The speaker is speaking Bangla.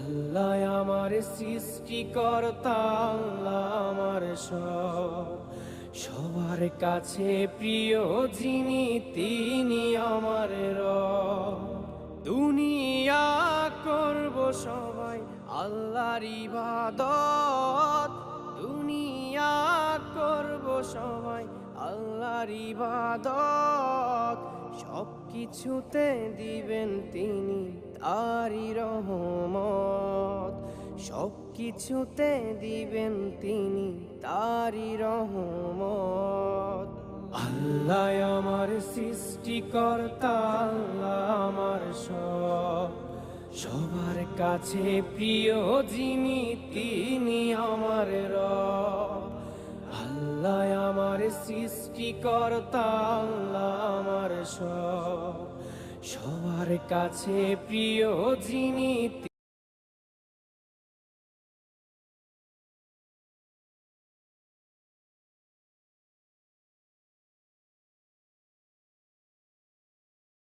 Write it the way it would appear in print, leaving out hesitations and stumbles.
আল্লাহ আমার সৃষ্টিকর্তা, আল্লাহ আমার সব, সবার কাছে প্রিয় যিনি তিনি আমার রব। দুনিয়া করব সবাই আল্লাহর ইবাদত, দুনিয়া করব সবাই আল্লাহর ইবাদত, সব কিছুতে দিবেন তিনি তারি রহমত, সব কিছুতে দিবেন তিনি তারি রহমত। আল্লাহ আমার সৃষ্টিকর্তা, আল্লাহ আমার সব, সবার কাছে প্রিয় যিনি তিনি আমার রব। আল্লাহ আমার সৃষ্টিকর্তা, আল্লাহ আমার সব, সবার কাছে প্রিয় যিনি